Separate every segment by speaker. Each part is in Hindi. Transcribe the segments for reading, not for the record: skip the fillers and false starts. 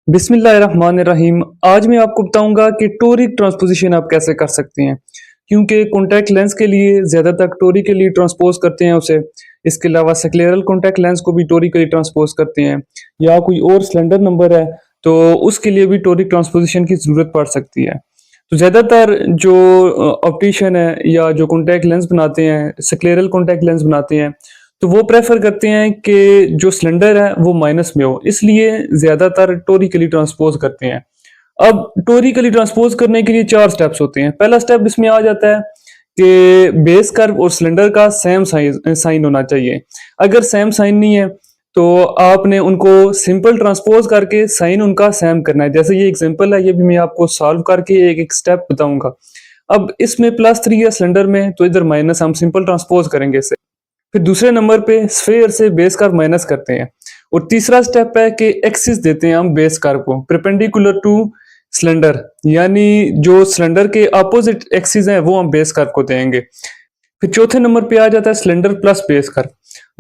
Speaker 1: बिस्मिल्लाहिर्रहमानिर्रहीम। आज मैं आपको बताऊंगा कि टोरिक ट्रांसपोजिशन आप कैसे कर सकते हैं, क्योंकि कॉन्टैक्ट लेंस के लिए ज़्यादातर टोरिकली ट्रांसपोज करते हैं उसे। इसके अलावा स्क्लेरल कॉन्टैक्ट लेंस को भी टोरिकली ट्रांसपोज करते हैं, या कोई और सिलेंडर नंबर है तो उसके लिए भी टोरिक ट्रांसपोजिशन की ज़रूरत पड़ सकती है। तो ज़्यादातर जो ऑप्टिशियन है या जो कॉन्टैक्ट लेंस बनाते हैं, स्क्लेरल कॉन्टैक्ट लेंस बनाते हैं, तो वो प्रेफर करते हैं कि जो सिलेंडर है वो माइनस में हो, इसलिए ज्यादातर टोरिकली ट्रांसपोज करते हैं। अब टोरिकली ट्रांसपोज करने के लिए 4 स्टेप्स होते हैं। पहला स्टेप इसमें आ जाता है कि बेस कर्व और सिलेंडर का सेम साइन होना चाहिए। अगर सेम साइन नहीं है तो आपने उनको सिंपल ट्रांसपोज करके साइन उनका सेम करना है। जैसे ये एग्जांपल है, ये भी मैं आपको सॉल्व करके एक एक स्टेप बताऊंगा। अब इसमें +3 है सिलेंडर में, तो इधर माइनस, हम सिंपल ट्रांसपोज करेंगे इसे। फिर दूसरे नंबर पे स्फेयर से बेस कर्व माइनस करते हैं, और तीसरा स्टेप है कि एक्सिस देते हैं हम बेस कर्व को परपेंडिकुलर टू सिलेंडर, यानी जो सिलेंडर के अपोजिट एक्सिस हैं वो हम बेस कर्व को देंगे। फिर चौथे नंबर पे आ जाता है सिलेंडर प्लस बेस कर्व।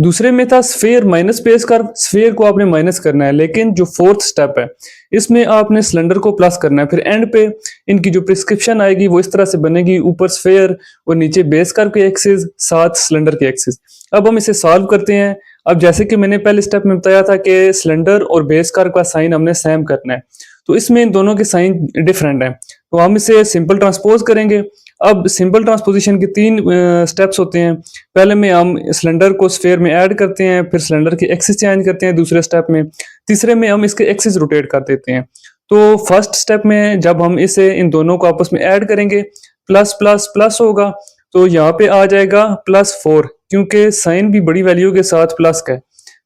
Speaker 1: दूसरे में था sphere minus base curve, sphere को आपने माइनस करना है, लेकिन जो फोर्थ स्टेप है इसमें आपने सिलेंडर को प्लस करना है। फिर एंड पे इनकी जो प्रिस्क्रिप्शन आएगी वो इस तरह से बनेगी, ऊपर स्फेयर और नीचे बेस कर्व के एक्सिस, साथ सिलेंडर के एक्सिस। अब हम इसे सॉल्व करते हैं। अब जैसे कि मैंने पहले स्टेप में बताया था कि सिलेंडर और बेस कर्व का साइन हमने सेम करना है, तो इसमें इन दोनों के साइन डिफरेंट हैं, तो हम इसे सिंपल ट्रांसपोज करेंगे। अब सिंपल ट्रांसपोजिशन के 3 स्टेप्स होते हैं। पहले में हम सिलेंडर को स्फेयर में ऐड करते हैं, फिर सिलेंडर के एक्सिस चेंज करते हैं दूसरे स्टेप में, तीसरे में हम इसके एक्सिस रोटेट कर देते हैं। तो फर्स्ट स्टेप में जब हम इसे इन दोनों को आपस में ऐड करेंगे, प्लस प्लस प्लस होगा, तो यहाँ पे आ जाएगा +4, क्योंकि साइन भी बड़ी वैल्यू के साथ प्लस का है।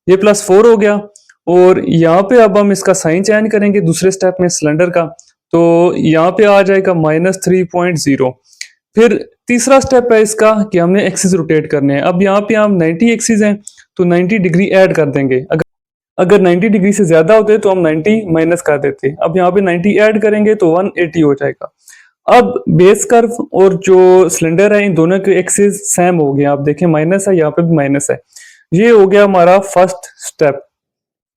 Speaker 1: ये +4 हो गया, और यहाँ पे अब हम इसका साइन चेंज करेंगे दूसरे स्टेप में सिलेंडर का, तो यहाँ पे आ जाएगा -3.0। फिर तीसरा स्टेप है इसका कि हमने एक्सिस रोटेट करने हैं। अब यहाँ पे हम 90 एक्सिस हैं तो 90 डिग्री ऐड कर देंगे। अगर अगर 90 डिग्री से ज्यादा होते तो हम 90 माइनस कर देते। अब यहाँ पे 90 ऐड करेंगे तो 180 हो जाएगा। अब बेस कर्व और जो सिलेंडर है इन दोनों के एक्सिस सेम हो गए। आप देखें माइनस है, यहाँ पे भी माइनस है। ये हो गया हमारा फर्स्ट स्टेप।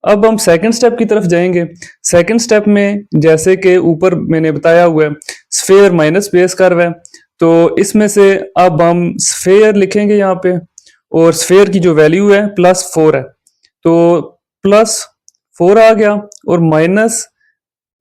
Speaker 1: अब हम सेकंड स्टेप की तरफ जाएंगे। सेकंड स्टेप में जैसे कि ऊपर मैंने बताया हुआ है, स्फेयर माइनस बेस कर्व है, तो इसमें से अब हम स्फेयर लिखेंगे यहाँ पे, और स्फेयर की जो वैल्यू है +4 है, तो +4 आ गया, और माइनस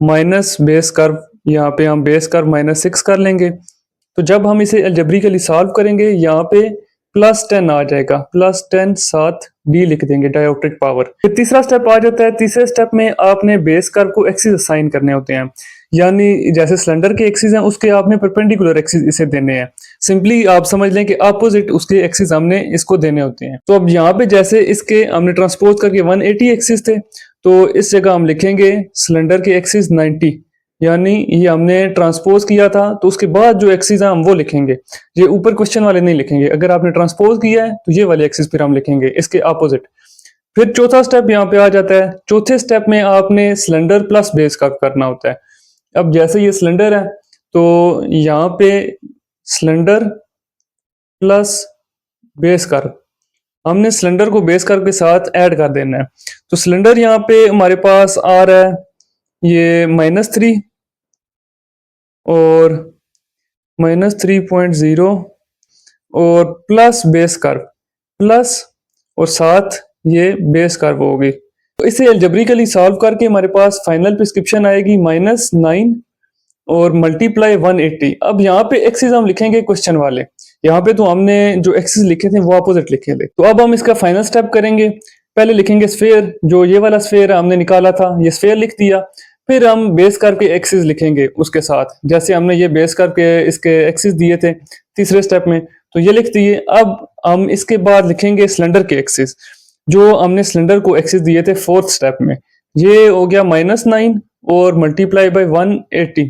Speaker 1: माइनस बेस कर्व, यहाँ पे हम बेस कर्व -6 कर लेंगे। तो जब हम इसे अलजेब्रिकली सॉल्व करेंगे, यहाँ पे +10 आ जाएगा, +10 साथ डी लिख देंगे, डायोक्ट्रिक पावर। फिर तीसरा स्टेप आ जाता है। तीसरे स्टेप में आपने बेस कर्व को एक्सिस असाइन करने होते हैं, यानी जैसे सिलेंडर के एक्सिस हैं उसके आपने परपेंडिकुलर एक्सिस इसे देने हैं। सिंपली आप समझ लें कि अपोजिट उसके एक्सिस हमने इसको देने होते हैं। तो अब यहाँ पे जैसे इसके हमने ट्रांसपोज करके 180 एक्सिस थे, तो इस जगह हम लिखेंगे सिलेंडर के एक्सिस 90, यानी ये हमने ट्रांसपोज किया था, तो उसके बाद जो एक्सिस है हम वो लिखेंगे। ये ऊपर क्वेश्चन वाले नहीं लिखेंगे। अगर आपने ट्रांसपोज किया है तो ये वाले एक्सिस फिर हम लिखेंगे इसके अपोजिट। फिर चौथा स्टेप यहाँ पे आ जाता है। चौथे स्टेप में आपने सिलेंडर प्लस बेस कर्व करना होता है। अब जैसे ये सिलेंडर है तो यहाँ पे सिलेंडर प्लस बेस कर्व, हमने सिलेंडर को बेस कर्व के साथ ऐड कर देना है। तो सिलेंडर यहाँ पे हमारे पास आ रहा है ये -3 और -3.0, और प्लस बेस कर्व, प्लस और साथ ये बेस कर्व होगी। तो इसे अलजेब्रिकली सॉल्व करके हमारे पास फाइनल प्रिस्क्रिप्शन आएगी -9 और मल्टीप्लाई 180। अब यहाँ पे एक्सिस हम लिखेंगे क्वेश्चन वाले, यहाँ पे तो हमने जो एक्सिस लिखे थे वो अपोजिट लिखे थे। तो अब हम इसका फाइनल स्टेप करेंगे। पहले लिखेंगे स्फेयर, जो ये वाला स्फेयर हमने निकाला था ये स्फेयर लिख दिया। फिर हम बेस कर्व के एक्सिस लिखेंगे उसके साथ, जैसे हमने ये बेस कर्व के इसके एक्सिस दिए थे तीसरे स्टेप में, तो ये लिख दिए। अब हम इसके बाद लिखेंगे सिलेंडर के एक्सिस, जो हमने सिलेंडर को एक्सिस दिए थे फोर्थ स्टेप में। ये हो गया -9 और मल्टीप्लाई बाय 180।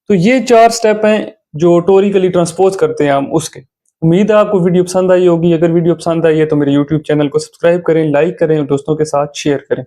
Speaker 1: तो ये 4 स्टेप हैं जो टोरिकली ट्रांसपोज करते हैं हम उसके। उम्मीद है आपको वीडियो पसंद आई होगी। अगर वीडियो पसंद आई है तो मेरे यूट्यूब चैनल को सब्सक्राइब करें, लाइक करें और दोस्तों के साथ शेयर करें।